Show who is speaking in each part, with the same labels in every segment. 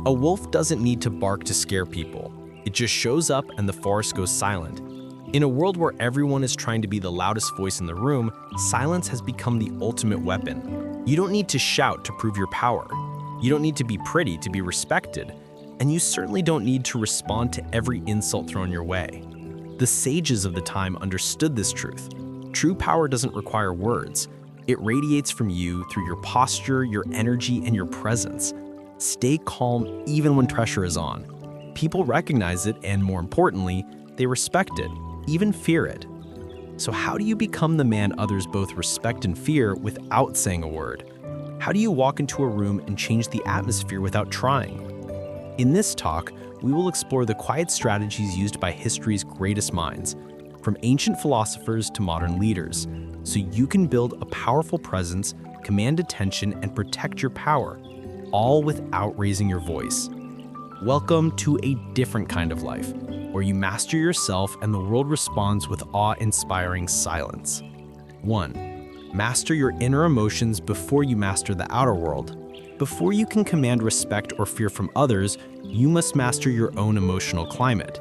Speaker 1: A wolf doesn't need to bark to scare people. It just shows up and the forest goes silent. In a world where everyone is trying to be the loudest voice in the room, silence has become the ultimate weapon. You don't need to shout to prove your power. You don't need to be pretty to be respected. And you certainly don't need to respond to every insult thrown your way. The sages of the time understood this truth. True power doesn't require words. It radiates from you through your posture, your energy, and your presence. Stay calm even when pressure is on. People recognize it, and more importantly, they respect it, even fear it. So how do you become the man others both respect and fear without saying a word? How do you walk into a room and change the atmosphere without trying? In this talk, we will explore the quiet strategies used by history's greatest minds, from ancient philosophers to modern leaders, so you can build a powerful presence, command attention, and protect your power, all without raising your voice. Welcome to a different kind of life, where you master yourself and the world responds with awe-inspiring silence. 1. Master your inner emotions before you master the outer world. Before you can command respect or fear from others, you must master your own emotional climate.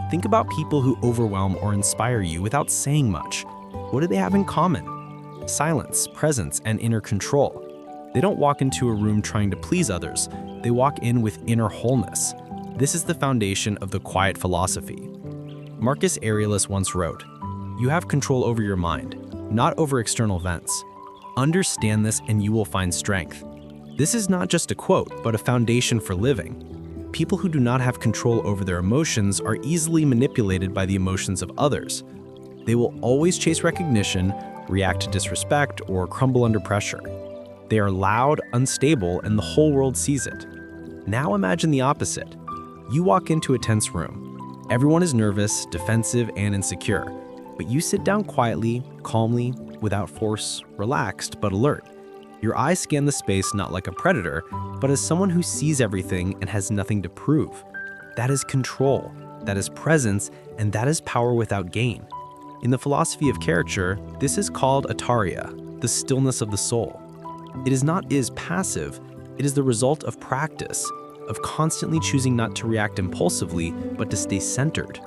Speaker 1: Think about people who overwhelm or inspire you without saying much. What do they have in common? Silence, presence, and inner control. They don't walk into a room trying to please others. They walk in with inner wholeness. This is the foundation of the quiet philosophy. Marcus Aurelius once wrote, "You have control over your mind, not over external events. Understand this and you will find strength." This is not just a quote, but a foundation for living. People who do not have control over their emotions are easily manipulated by the emotions of others. They will always chase recognition, react to disrespect, or crumble under pressure. They are loud, unstable, and the whole world sees it. Now imagine the opposite. You walk into a tense room. Everyone is nervous, defensive, and insecure. But you sit down quietly, calmly, without force, relaxed but alert. Your eyes scan the space not like a predator, but as someone who sees everything and has nothing to prove. That is control, that is presence, and that is power without gain. In the philosophy of character, this is called ataria, the stillness of the soul. It is passive, it is the result of practice, of constantly choosing not to react impulsively, but to stay centered.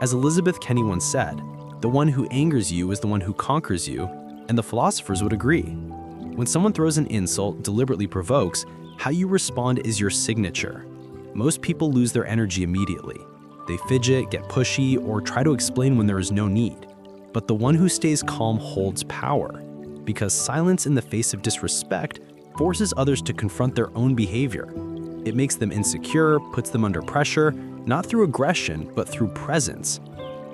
Speaker 1: As Elizabeth Kenny once said, the one who angers you is the one who conquers you, and the philosophers would agree. When someone throws an insult, deliberately provokes, how you respond is your signature. Most people lose their energy immediately. They fidget, get pushy, or try to explain when there is no need. But the one who stays calm holds power, because silence in the face of disrespect forces others to confront their own behavior. It makes them insecure, puts them under pressure, not through aggression, but through presence.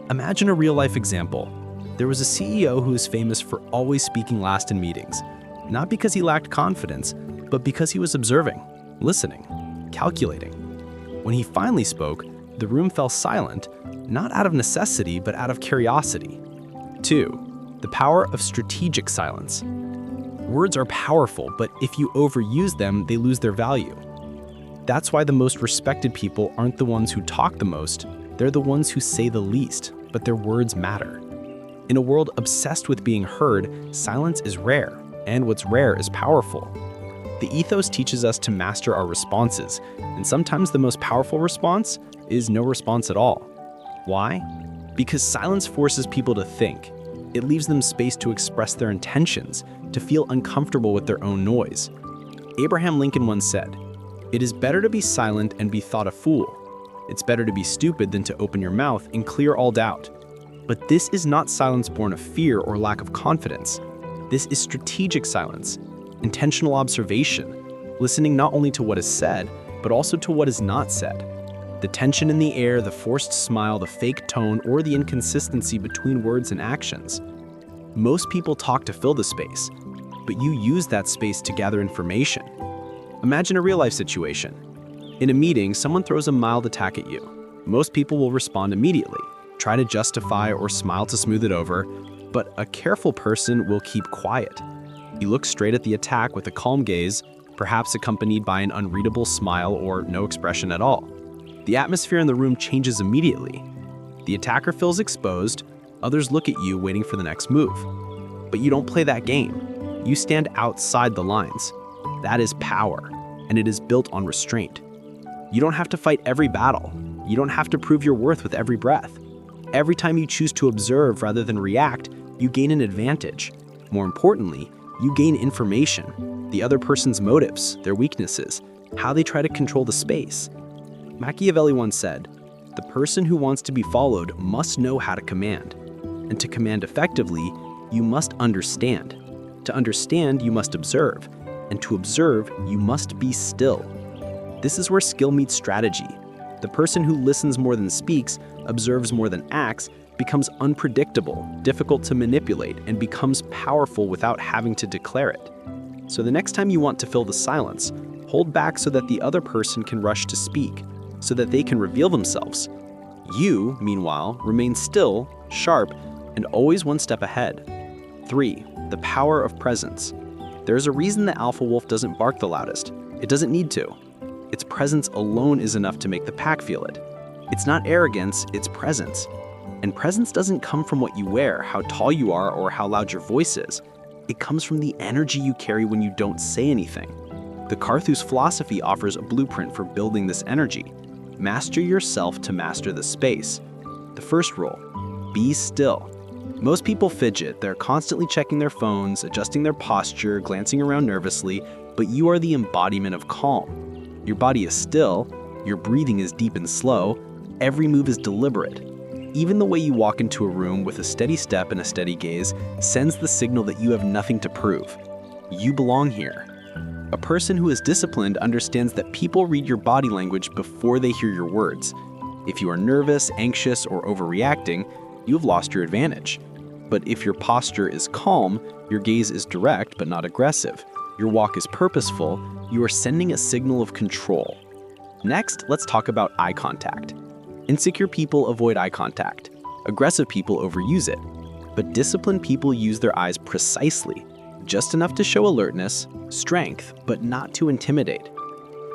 Speaker 1: Imagine a real-life example. There was a CEO who is famous for always speaking last in meetings. Not because he lacked confidence, but because he was observing, listening, calculating. When he finally spoke, the room fell silent, not out of necessity, but out of curiosity. 2. The power of strategic silence. Words are powerful, but if you overuse them, they lose their value. That's why the most respected people aren't the ones who talk the most, they're the ones who say the least, but their words matter. In a world obsessed with being heard, silence is rare. And what's rare is powerful. The ethos teaches us to master our responses, and sometimes the most powerful response is no response at all. Why? Because silence forces people to think. It leaves them space to express their intentions, to feel uncomfortable with their own noise. Abraham Lincoln once said, "It is better to be silent and be thought a fool. It's better to be stupid than to open your mouth and clear all doubt." But this is not silence born of fear or lack of confidence. This is strategic silence, intentional observation, listening not only to what is said, but also to what is not said. The tension in the air, the forced smile, the fake tone, or the inconsistency between words and actions. Most people talk to fill the space, but you use that space to gather information. Imagine a real-life situation. In a meeting, someone throws a mild attack at you. Most people will respond immediately, try to justify or smile to smooth it over, but a careful person will keep quiet. He looks straight at the attack with a calm gaze, perhaps accompanied by an unreadable smile or no expression at all. The atmosphere in the room changes immediately. The attacker feels exposed, others look at you waiting for the next move. But you don't play that game. You stand outside the lines. That is power, and it is built on restraint.
Speaker 2: You don't have to fight every battle. You don't have to prove your worth with every breath. Every time you choose to observe rather than react, you gain an advantage. More importantly, you gain information, the other person's motives, their weaknesses, how they try to control the space. Machiavelli once said, "The person who wants to be followed must know how to command. And to command effectively, you must understand. To understand, you must observe. And to observe, you must be still." This is where skill meets strategy. The person who listens more than speaks, observes more than acts, becomes unpredictable, difficult to manipulate, and becomes powerful without having to declare it. So the next time you want to fill the silence, hold back so that the other person can rush to speak, so that they can reveal themselves. You, meanwhile, remain still, sharp, and always one step ahead. 3. The power of presence. There's a reason the alpha wolf doesn't bark the loudest. It doesn't need to. Its presence alone is enough to make the pack feel it. It's not arrogance, it's presence. And presence doesn't come from what you wear, how tall you are, or how loud your voice is. It comes from the energy you carry when you don't say anything. The Carthus philosophy offers a blueprint for building this energy. Master yourself to master the space. The first rule, be still. Most people fidget. They're constantly checking their phones, adjusting their posture, glancing around nervously, but you are the embodiment of calm. Your body is still, your breathing is deep and slow, every move is deliberate. Even the way you walk into a room with a steady step and a steady gaze sends the signal that you have nothing to prove. You belong here. A person who is disciplined understands that people read your body language before they hear your words. If you are nervous, anxious, or overreacting, you have lost your advantage. But if your posture is calm, your gaze is direct but not aggressive, your walk is purposeful, you are sending a signal of control. Next, let's talk about eye contact. Insecure people avoid eye contact. Aggressive people overuse it. But disciplined people use their eyes precisely, just enough to show alertness, strength, but not to intimidate.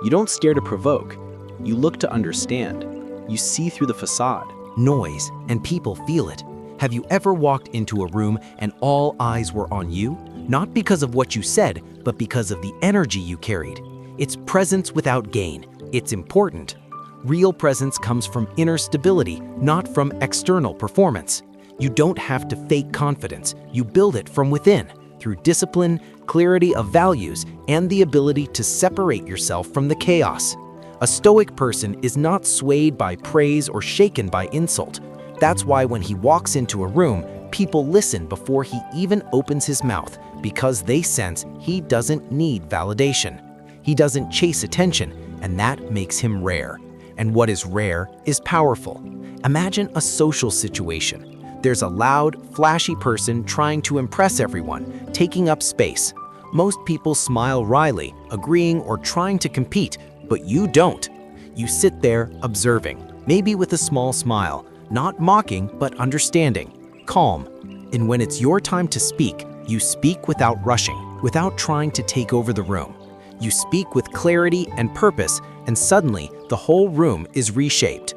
Speaker 2: You don't stare to provoke. You look to understand. You see through the facade.
Speaker 3: Noise, and people feel it. Have you ever walked into a room and all eyes were on you? Not because of what you said, but because of the energy you carried. It's presence without gain. It's important. Real presence comes from inner stability, not from external performance. You don't have to fake confidence. You build it from within, through discipline, clarity of values, and the ability to separate yourself from the chaos. A Stoic person is not swayed by praise or shaken by insult. That's why when he walks into a room, people listen before he even opens his mouth, because they sense he doesn't need validation. He doesn't chase attention, and that makes him rare. And what is rare is powerful. Imagine a social situation. There's a loud, flashy person trying to impress everyone, taking up space. Most people smile wryly, agreeing or trying to compete, but you don't. You sit there observing, maybe with a small smile, not mocking but understanding, calm. And when it's your time to speak, you speak without rushing, without trying to take over the room. You speak with clarity and purpose, and suddenly the whole room is reshaped.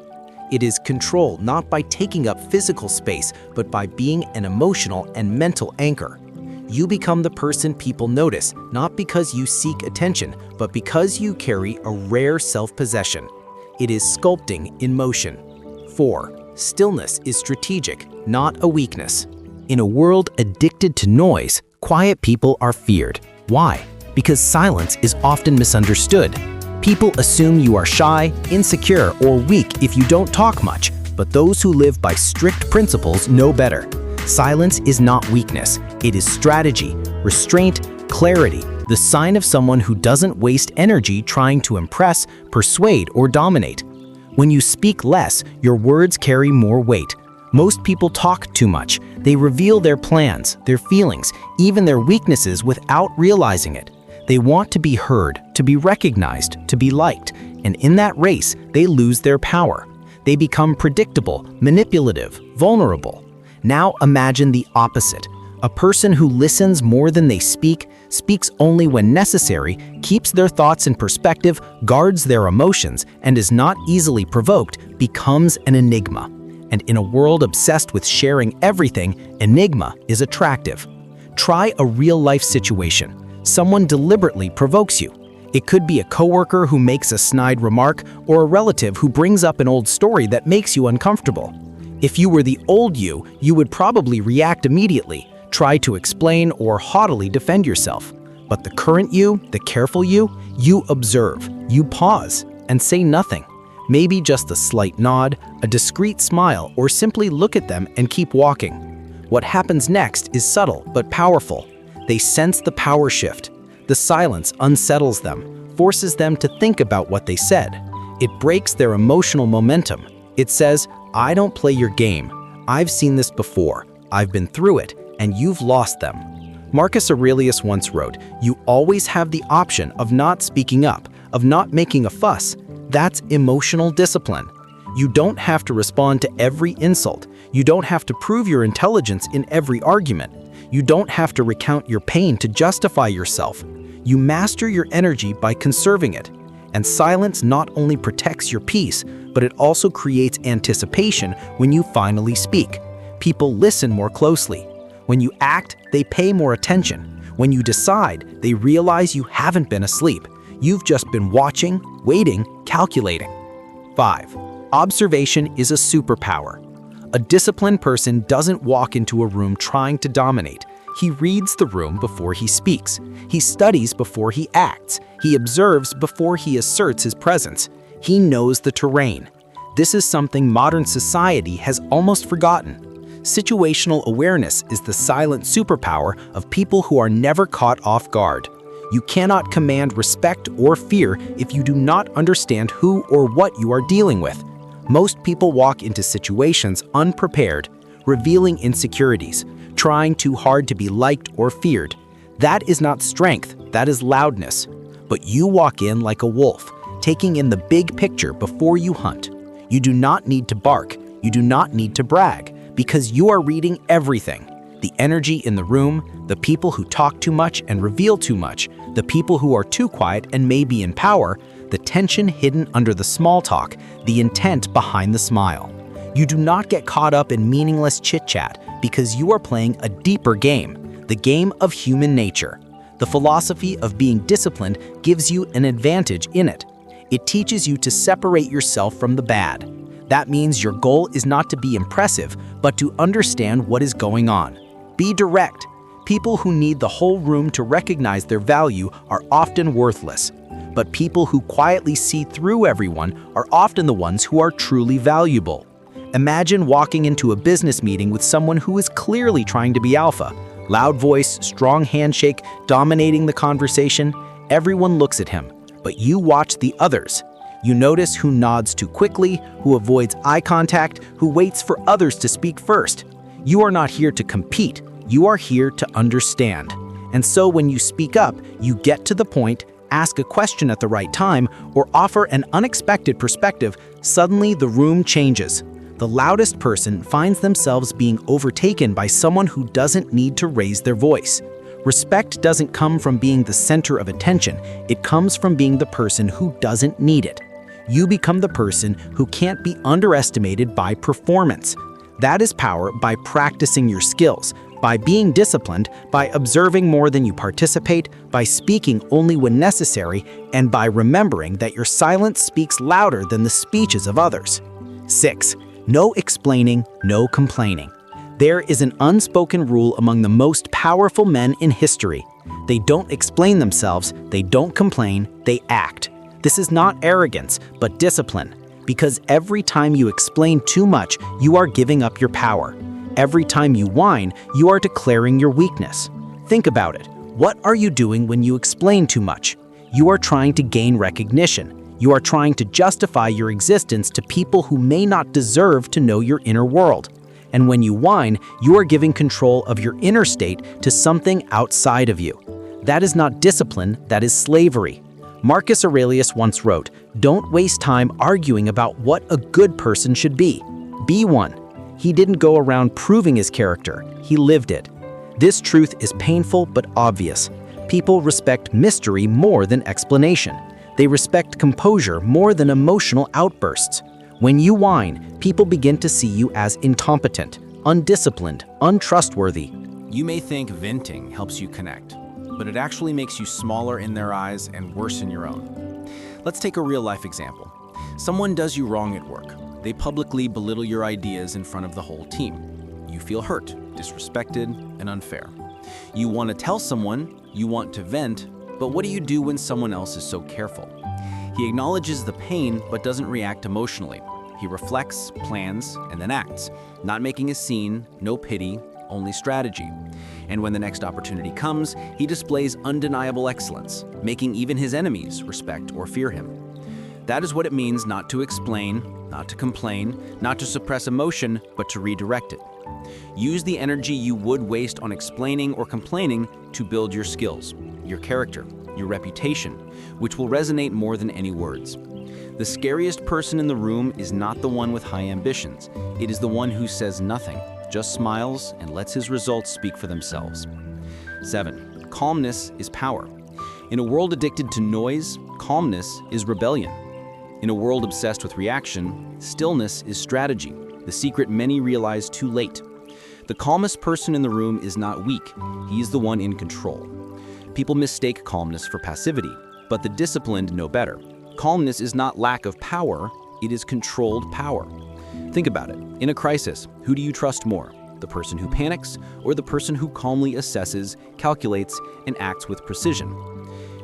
Speaker 3: It is control not by taking up physical space, but by being an emotional and mental anchor. You become the person people notice, not because you seek attention, but because you carry a rare self-possession. It is sculpting in motion. 4. Stillness is strategic, not a weakness. In a world addicted to noise, quiet people are feared. Why? Because silence is often misunderstood. People assume you are shy, insecure, or weak if you don't talk much, but those who live by strict principles know better. Silence is not weakness, it is strategy, restraint, clarity, the sign of someone who doesn't waste energy trying to impress, persuade, or dominate. When you speak less, your words carry more weight. Most people talk too much. They reveal their plans, their feelings, even their weaknesses without realizing it. They want to be heard, to be recognized, to be liked, and in that race, they lose their power. They become predictable, manipulative, vulnerable. Now imagine the opposite. A person who listens more than they speak, speaks only when necessary, keeps their thoughts in perspective, guards their emotions, and is not easily provoked, becomes an enigma. And in a world obsessed with sharing everything, enigma is attractive. Try a real-life situation. Someone deliberately provokes you. It could be a coworker who makes a snide remark or a relative who brings up an old story that makes you uncomfortable. If you were the old you would probably react immediately, try to explain or haughtily defend yourself. But the current you, the careful you observe, you pause, and say nothing. Maybe just a slight nod, a discreet smile, or simply look at them and keep walking. What happens next is subtle but powerful. They sense the power shift. The silence unsettles them, forces them to think about what they said. It breaks their emotional momentum. It says, I don't play your game. I've seen this before. I've been through it, and you've lost them. Marcus Aurelius once wrote, you always have the option of not speaking up, of not making a fuss. That's emotional discipline. You don't have to respond to every insult. You don't have to prove your intelligence in every argument. You don't have to recount your pain to justify yourself. You master your energy by conserving it. And silence not only protects your peace, but it also creates anticipation when you finally speak. People listen more closely. When you act, they pay more attention. When you decide, they realize you haven't been asleep. You've just been watching, waiting, calculating. 5. Observation is a superpower. A disciplined person doesn't walk into a room trying to dominate. He reads the room before he speaks. He studies before he acts. He observes before he asserts his presence. He knows the terrain. This is something modern society has almost forgotten. Situational awareness is the silent superpower of people who are never caught off guard. You cannot command respect or fear if you do not understand who or what you are dealing with. Most people walk into situations unprepared, revealing insecurities, trying too hard to be liked or feared. That is not strength, that is loudness. But you walk in like a wolf, taking in the big picture before you hunt. You do not need to bark, you do not need to brag, because you are reading everything. The energy in the room, the people who talk too much and reveal too much, the people who are too quiet and may be in power, the tension hidden under the small talk, the intent behind the smile. You do not get caught up in meaningless chit-chat because you are playing a deeper game, the game of human nature. The philosophy of being disciplined gives you an advantage in it. It teaches you to separate yourself from the bad. That means your goal is not to be impressive, but to understand what is going on. Be direct. People who need the whole room to recognize their value are often worthless. But people who quietly see through everyone are often the ones who are truly valuable. Imagine walking into a business meeting with someone who is clearly trying to be alpha. Loud voice, strong handshake, dominating the conversation. Everyone looks at him, but you watch the others. You notice who nods too quickly, who avoids eye contact, who waits for others to speak first. You are not here to compete. You are here to understand. And so when you speak up, you get to the point, ask a question at the right time, or offer an unexpected perspective, suddenly the room changes. The loudest person finds themselves being overtaken by someone who doesn't need to raise their voice. Respect doesn't come from being the center of attention. It comes from being the person who doesn't need it. You become the person who can't be underestimated by performance. That is power by practicing your skills, by being disciplined, by observing more than you participate, by speaking only when necessary, and by remembering that your silence speaks louder than the speeches of others. 6. No explaining, no complaining. There is an unspoken rule among the most powerful men in history. They don't explain themselves, they don't complain, they act. This is not arrogance, but discipline. Because every time you explain too much, you are giving up your power. Every time you whine, you are declaring your weakness. Think about it. What are you doing when you explain too much? You are trying to gain recognition. You are trying to justify your existence to people who may not deserve to know your inner world. And when you whine, you are giving control of your inner state to something outside of you. That is not discipline, that is slavery. Marcus Aurelius once wrote, "Don't waste time arguing about what a good person should be. Be one." He didn't go around proving his character, he lived it. This truth is painful but obvious. People respect mystery more than explanation. They respect composure more than emotional outbursts. When you whine, people begin to see you as incompetent, undisciplined, untrustworthy.
Speaker 1: You may think venting helps you connect,
Speaker 4: but it actually makes you smaller in their eyes and worse in your own. Let's take a real-life example. Someone does you wrong at work. They publicly belittle your ideas in front of the whole team. You feel hurt, disrespected, and unfair. You want to tell someone, you want to vent, but what do you do when someone else is so careful? He acknowledges the pain, but doesn't react emotionally. He reflects, plans, and then acts, not making a scene, no pity, only strategy. And when the next opportunity comes, he displays undeniable excellence, making even his enemies respect or fear him. That is what it means not to explain, not to complain, not to suppress emotion, but to redirect it. Use the energy you would waste on explaining or complaining to build your skills, your character, your reputation, which will resonate more than any words. The scariest person in the room is not the one with high ambitions. It is the one who says nothing, just smiles and lets his results speak for themselves. 7. Calmness is power. In a world addicted to noise, calmness is rebellion. In a world obsessed with reaction, stillness is strategy, the secret many realize too late. The calmest person in the room is not weak, he is the one in control. People mistake calmness for passivity, but the disciplined know better. Calmness is not lack of power, it is controlled power. Think about it. In a crisis, who do you trust more? The person who panics or the person who calmly assesses, calculates, and acts with precision?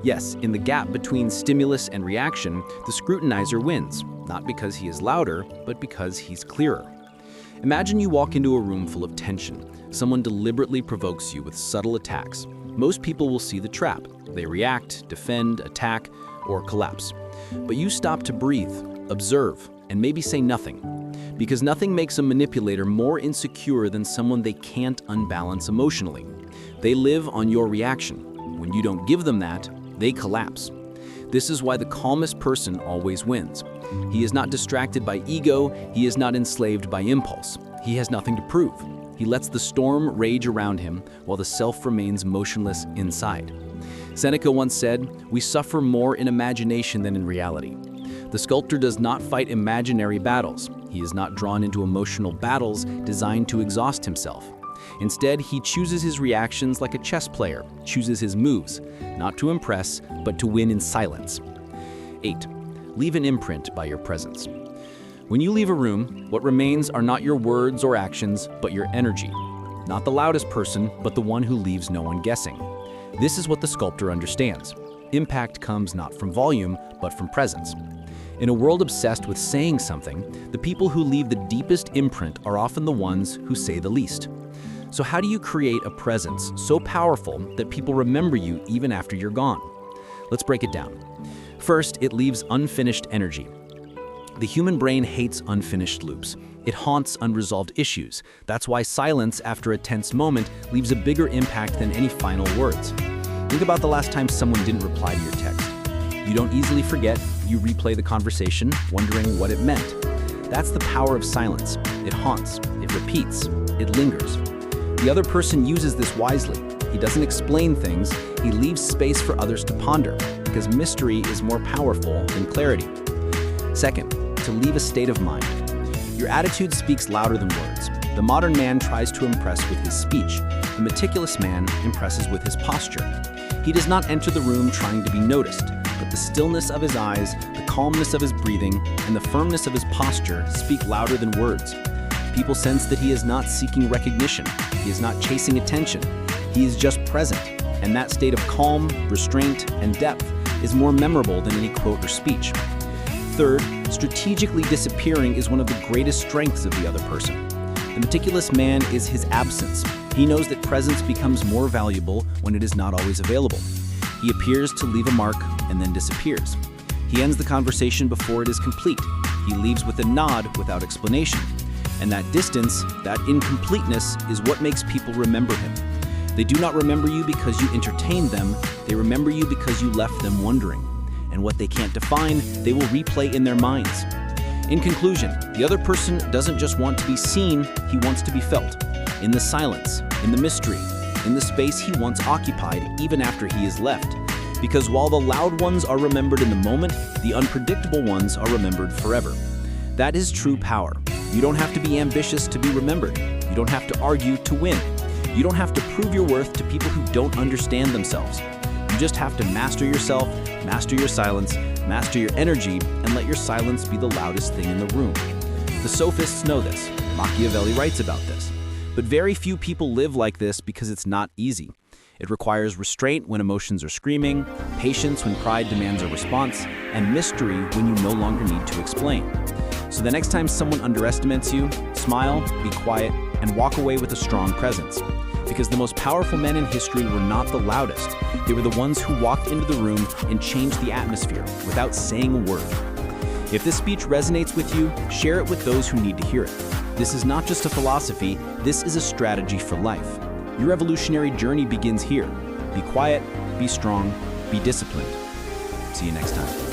Speaker 4: Yes, in the gap between stimulus and reaction, the scrutinizer wins, not because he is louder, but because he's clearer. Imagine you walk into a room full of tension. Someone deliberately provokes you with subtle attacks. Most people will see the trap. They react, defend, attack, or collapse. But you stop to breathe, observe, and maybe say nothing. Because nothing makes a manipulator more insecure than someone they can't unbalance emotionally. They live on your reaction. When you don't give them that, they collapse. This is why the calmest person always wins. He is not distracted by ego, he is not enslaved by impulse. He has nothing to prove. He lets the storm rage around him while the self remains motionless inside. Seneca once said, "We suffer more in imagination than in reality." The sculptor does not fight imaginary battles. He is not drawn into emotional battles designed to exhaust himself. Instead, he chooses his reactions like a chess player, chooses his moves, not to impress, but to win in silence. 8. Leave an imprint by your presence. When you leave a room, what remains are not your words or actions, but your energy. Not the loudest person, but the one who leaves no one guessing. This is what the sculptor understands. Impact comes not from volume, but from presence. In a world obsessed with saying something, the people who leave the deepest imprint are often the ones who say the least. So how do you create a presence so powerful that people remember you even after you're gone? Let's break it down. First, it leaves unfinished energy. The human brain hates unfinished loops. It haunts unresolved issues. That's why silence after a tense moment leaves a bigger impact than any final words. Think about the last time someone didn't reply to your text. You don't easily forget, you replay the conversation, wondering what it meant. That's the power of silence. It haunts, it repeats, it lingers. The other person uses this wisely. He doesn't explain things, he leaves space for others to ponder, because mystery is more powerful than clarity. Second, to leave a state of mind. Your attitude speaks louder than words. The modern man tries to impress with his speech. The meticulous man impresses with his posture. He does not enter the room trying to be noticed, but the stillness of his eyes, the calmness of his breathing, and the firmness of his posture speak louder than words. People sense that he is not seeking recognition. He is not chasing attention. He is just present. And that state of calm, restraint, and depth is more memorable than any quote or speech. Third, strategically disappearing is one of the greatest strengths of the other person. The meticulous man is his absence. He knows that presence becomes more valuable when it is not always available. He appears to leave a mark and then disappears. He ends the conversation before it is complete. He leaves with a nod without explanation. And that distance, that incompleteness, is what makes people remember him. They do not remember you because you entertained them, they remember you because you left them wondering. And what they can't define, they will replay in their minds. In conclusion, the other person doesn't just want to be seen, he wants to be felt. In the silence, in the mystery, in the space he once occupied even after he is left. Because while the loud ones are remembered in the moment, the unpredictable ones are remembered forever. That is true power. You don't have to be ambitious to be remembered. You don't have to argue to win. You don't have to prove your worth to people who don't understand themselves. You just have to master yourself, master your silence, master your energy, and let your silence be the loudest thing in the room. The sophists know this. Machiavelli writes about this. But very few people live like this because it's not easy. It requires restraint when emotions are screaming, patience when pride demands a response, and mystery when you no longer need to explain. So the next time someone underestimates you, smile, be quiet, and walk away with a strong presence. Because the most powerful men in history were not the loudest. They were the ones who walked into the room and changed the atmosphere without saying a word. If this speech resonates with you, share it with those who need to hear it. This is not just a philosophy, this is a strategy for life. Your evolutionary journey begins here. Be quiet, be strong, be disciplined. See you next time.